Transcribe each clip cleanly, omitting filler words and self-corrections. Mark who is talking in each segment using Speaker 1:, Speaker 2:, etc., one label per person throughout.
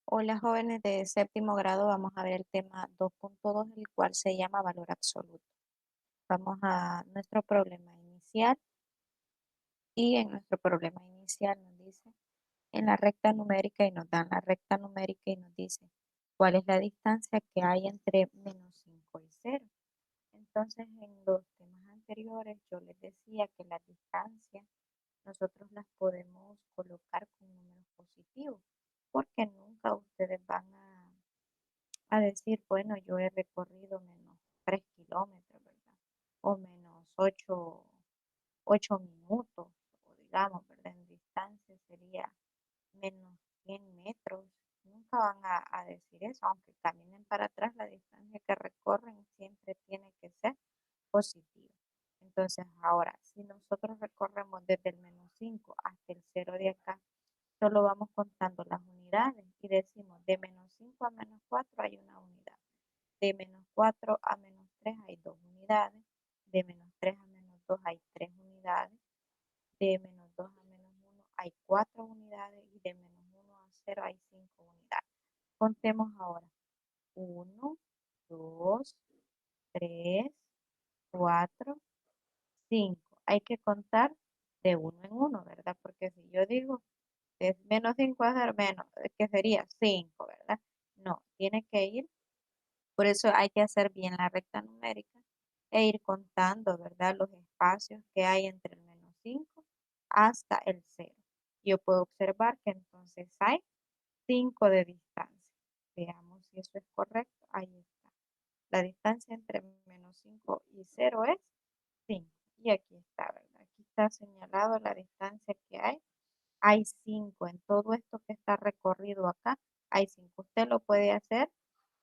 Speaker 1: Hola jóvenes de séptimo grado, vamos a ver el tema 2.2, el cual se llama valor absoluto. Vamos a nuestro problema inicial y en nuestro problema inicial nos dice en la recta numérica y nos dan la recta numérica y nos dice cuál es la distancia que hay entre -5 y 0. Entonces en los temas anteriores yo les decía que las distancias nosotros las podemos colocar con números positivos porque nunca ustedes van a decir, bueno, yo he recorrido -3 kilómetros, ¿verdad? O -8 minutos, o digamos, ¿verdad? En distancia sería -100 metros. Nunca van a decir eso, aunque caminen para atrás, la distancia que recorren siempre tiene que ser positiva. Entonces, ahora, si nosotros recorremos desde el -5 hasta el 0 de acá, solo vamos contando las unidades y decimos de -5 a -4 hay una unidad. De -4 a -3 hay 2 unidades. De -3 a -2 hay 3 unidades. De -2 a -1 hay 4 unidades. Y de -1 a 0 hay 5 unidades. Contemos ahora. 1, 2, 3, 4, 5. Hay que contar de uno en uno, ¿verdad? Porque si yo digo es -5 a 0, menos, que sería 5, ¿verdad? No, tiene que ir. Por eso hay que hacer bien la recta numérica e ir contando, ¿verdad? Los espacios que hay entre el -5 hasta el 0. Yo puedo observar que entonces hay 5 de distancia. Veamos si eso es correcto. Ahí está. La distancia entre -5 y 0 es 5. Y aquí está, ¿verdad? Aquí está señalado la distancia que hay. Hay 5 en todo esto que está recorrido acá. Hay 5. Usted lo puede hacer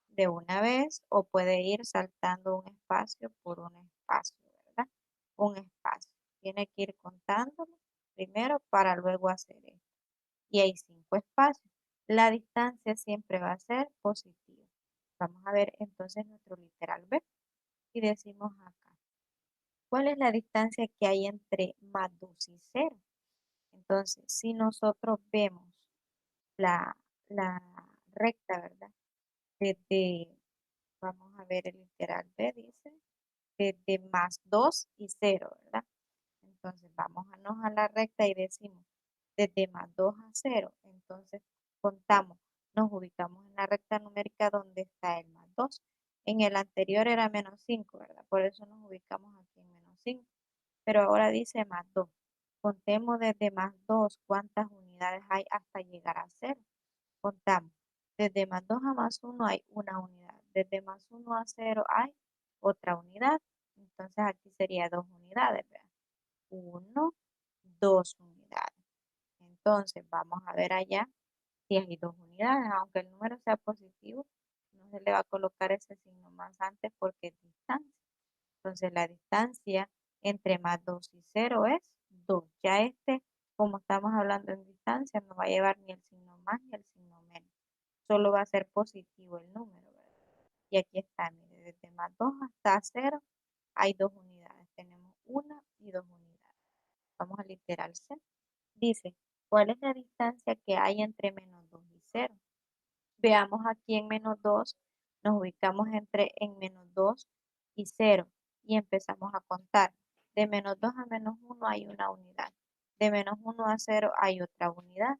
Speaker 1: de una vez o puede ir saltando un espacio por un espacio, ¿verdad? Un espacio. Tiene que ir contándolo primero para luego hacer esto. Y hay 5 espacios. La distancia siempre va a ser positiva. Vamos a ver entonces nuestro literal B y decimos acá, ¿cuál es la distancia que hay entre +2 y 0? Entonces, si nosotros vemos la, la recta, ¿verdad? Desde, vamos a ver el literal B, dice, desde +2 y 0, ¿verdad? Entonces, vámonos a la recta y decimos, desde +2 a 0, entonces contamos, nos ubicamos en la recta numérica donde está el +2. En el anterior era -5, ¿verdad? Por eso nos ubicamos aquí en -5. Pero ahora dice +2. Contemos desde +2 cuántas unidades hay hasta llegar a 0. Contamos. Desde +2 a +1 hay una unidad. Desde +1 a 0 hay otra unidad. Entonces aquí sería 2 unidades, ¿verdad? 1, 2 unidades. Entonces vamos a ver allá si hay 2 unidades. Aunque el número sea positivo, no se le va a colocar ese signo más antes porque es distancia. Entonces la distancia entre +2 y 0 es 2. Ya como estamos hablando en distancia, no va a llevar ni el signo más ni el signo menos. Solo va a ser positivo el número, ¿verdad? Y aquí está, mire, desde +2 hasta 0 hay 2 unidades. Tenemos una y 2 unidades. Vamos a literal C. Dice, ¿cuál es la distancia que hay entre -2 y 0? Veamos aquí en -2, nos ubicamos en -2 y 0 y empezamos a contar. De -2 a -1 hay una unidad. De -1 a 0 hay otra unidad.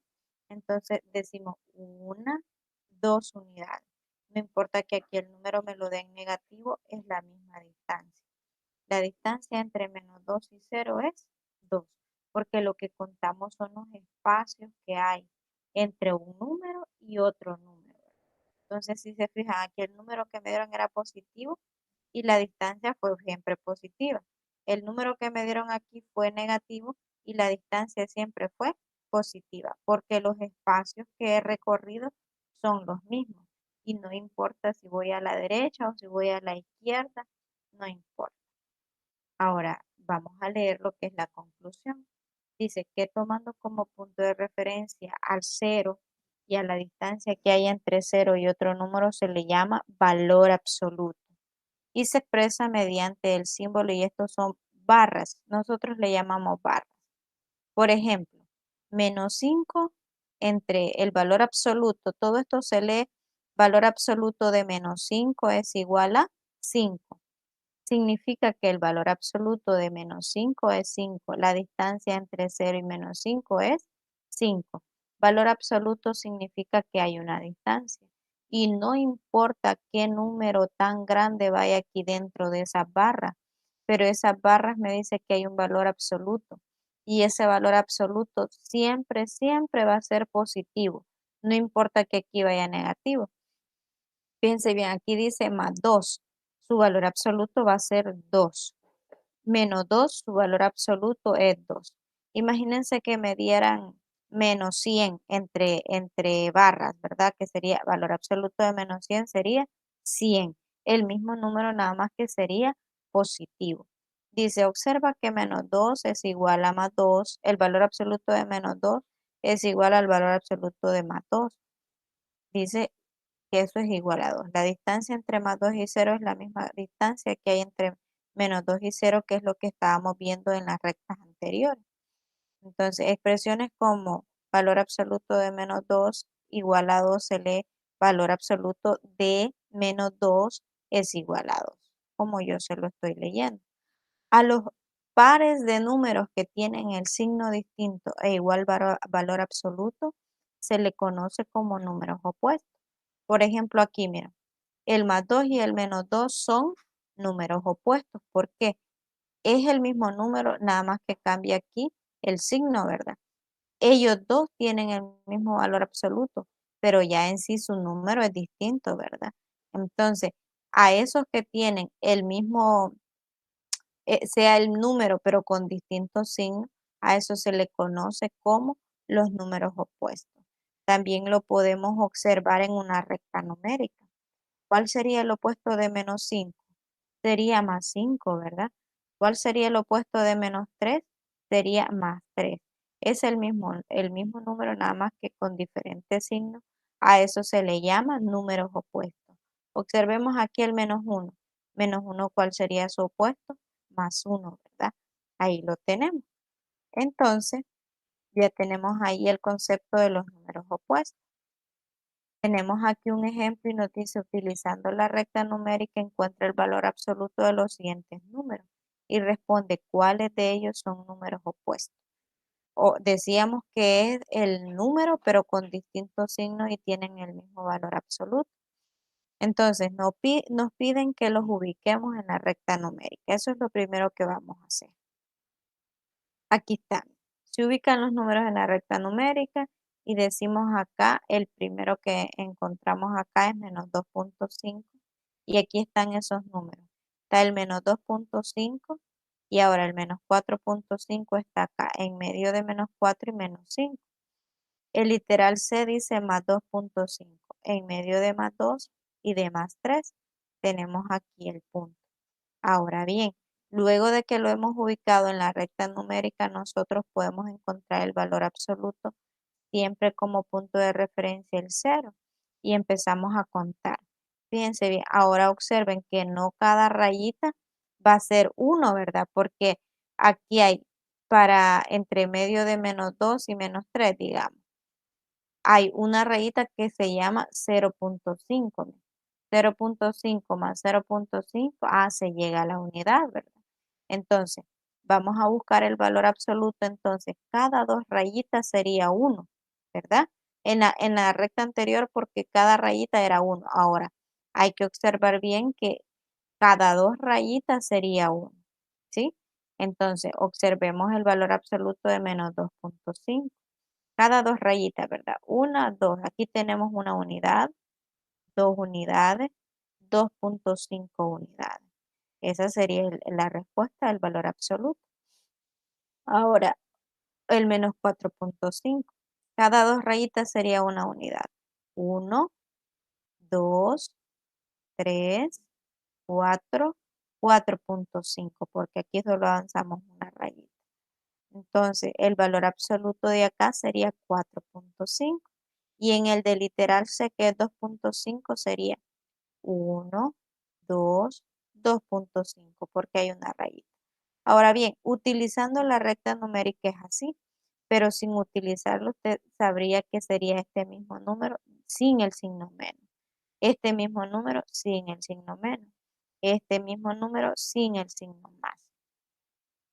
Speaker 1: Entonces decimos una, 2 unidades. No importa que aquí el número me lo den negativo, es la misma distancia. La distancia entre -2 y 0 es 2, porque lo que contamos son los espacios que hay entre un número y otro número. Entonces, si se fijan, aquí el número que me dieron era positivo y la distancia fue siempre positiva. El número que me dieron aquí fue negativo y la distancia siempre fue positiva, porque los espacios que he recorrido son los mismos y no importa si voy a la derecha o si voy a la izquierda, no importa. Ahora vamos a leer lo que es la conclusión. Dice que tomando como punto de referencia al cero y a la distancia que hay entre cero y otro número se le llama valor absoluto y se expresa mediante el símbolo y estos son barras. Nosotros le llamamos barras. Por ejemplo, -5 entre el valor absoluto, todo esto se lee, valor absoluto de menos 5 es igual a 5. Significa que el valor absoluto de menos 5 es 5. La distancia entre 0 y menos 5 es 5. Valor absoluto significa que hay una distancia. Y no importa qué número tan grande vaya aquí dentro de esas barras, pero esas barras me dice que hay un valor absoluto. Y ese valor absoluto siempre, siempre va a ser positivo. No importa que aquí vaya negativo. Fíjense bien, aquí dice más 2. Su valor absoluto va a ser 2. Menos 2, su valor absoluto es 2. Imagínense que me dieran menos 100 entre barras, ¿verdad? Que sería valor absoluto de menos 100 sería 100. El mismo número nada más que sería positivo. Dice, observa que menos 2 es igual a más 2. El valor absoluto de menos 2 es igual al valor absoluto de más 2. Dice que eso es igual a 2. La distancia entre más 2 y 0 es la misma distancia que hay entre menos 2 y 0, que es lo que estábamos viendo en las rectas anteriores. Entonces, expresiones como valor absoluto de menos 2 igual a 2 se lee valor absoluto de menos 2 es igual a 2, como yo se lo estoy leyendo. A los pares de números que tienen el signo distinto e igual valor absoluto se le conoce como números opuestos. Por ejemplo, aquí, mira, el más 2 y el menos 2 son números opuestos. ¿Por qué? Es el mismo número, nada más que cambia aquí el signo, ¿verdad? Ellos dos tienen el mismo valor absoluto, pero ya en sí su número es distinto, ¿verdad? Entonces, a esos que tienen el mismo, sea el número, pero con distintos signos, a eso se le conoce como los números opuestos. También lo podemos observar en una recta numérica. ¿Cuál sería el opuesto de menos 5? Sería más 5, ¿verdad? ¿Cuál sería el opuesto de menos 3? Sería más 3. Es el mismo número, nada más que con diferentes signos. A eso se le llama números opuestos. Observemos aquí el menos 1. Menos 1, ¿cuál sería su opuesto? Más 1, ¿verdad? Ahí lo tenemos. Entonces, ya tenemos ahí el concepto de los números opuestos. Tenemos aquí un ejemplo y nos dice, utilizando la recta numérica, encuentra el valor absoluto de los siguientes números y responde cuáles de ellos son números opuestos. O decíamos que es el número, pero con distintos signos y tienen el mismo valor absoluto. Entonces, nos piden que los ubiquemos en la recta numérica. Eso es lo primero que vamos a hacer. Aquí están. Se ubican los números en la recta numérica y decimos acá, el primero que encontramos acá es menos 2.5 y aquí están esos números. Está el menos 2.5 y ahora el menos 4.5 está acá en medio de menos 4 y menos 5. El literal C dice más 2.5 en medio de más 2 y de más 3. Tenemos aquí el punto. Ahora bien, luego de que lo hemos ubicado en la recta numérica, nosotros podemos encontrar el valor absoluto siempre como punto de referencia el 0 y empezamos a contar. Fíjense bien, ahora observen que no cada rayita va a ser 1, ¿verdad? Porque aquí hay para entre medio de menos 2 y menos 3, digamos hay una rayita que se llama 0.5. 0.5 más 0.5, se llega a la unidad, ¿verdad? Entonces, vamos a buscar el valor absoluto. Entonces, cada dos rayitas sería 1, ¿verdad? En la recta anterior, porque cada rayita era 1. Ahora, hay que observar bien que cada dos rayitas sería 1, ¿sí? Entonces, observemos el valor absoluto de menos 2.5. Cada dos rayitas, ¿verdad? Una, dos. Aquí tenemos una unidad, 2 unidades, 2.5 unidades. Esa sería la respuesta del valor absoluto. Ahora, el menos 4.5. Cada dos rayitas sería una unidad. 1, 2, 3, 4, 4.5, porque aquí solo avanzamos una rayita. Entonces, el valor absoluto de acá sería 4.5. Y en el de literal C, que es 2.5, sería 1, 2, 2.5, porque hay una rayita. Ahora bien, utilizando la recta numérica es así, pero sin utilizarlo usted sabría que sería este mismo número sin el signo menos. Este mismo número sin el signo menos. Este mismo número sin el signo más.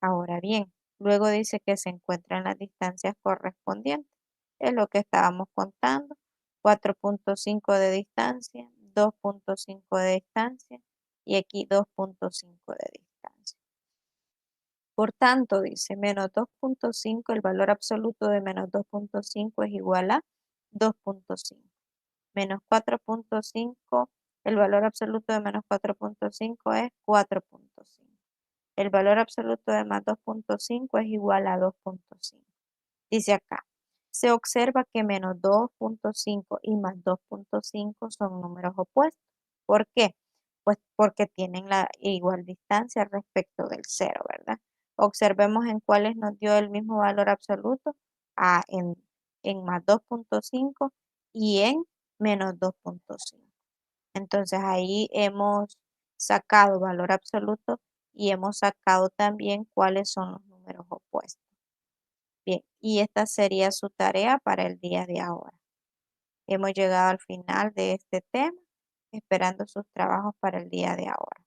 Speaker 1: Ahora bien, luego dice que se encuentran las distancias correspondientes. Es lo que estábamos contando. 4,5 de distancia, 2,5 de distancia y aquí 2,5 de distancia. Por tanto, dice menos 2,5, el valor absoluto de menos 2,5 es igual a 2,5. Menos 4,5, el valor absoluto de menos 4,5 es 4,5. El valor absoluto de más 2,5 es igual a 2,5. Dice acá, se observa que menos 2,5 y más 2,5 son números opuestos. ¿Por qué? Pues porque tienen la igual distancia respecto del cero, ¿verdad? Observemos en cuáles nos dio el mismo valor absoluto, en más 2,5 y en menos 2,5. Entonces ahí hemos sacado valor absoluto y hemos sacado también cuáles son los números opuestos. Bien, y esta sería su tarea para el día de ahora. Hemos llegado al final de este tema, esperando sus trabajos para el día de ahora.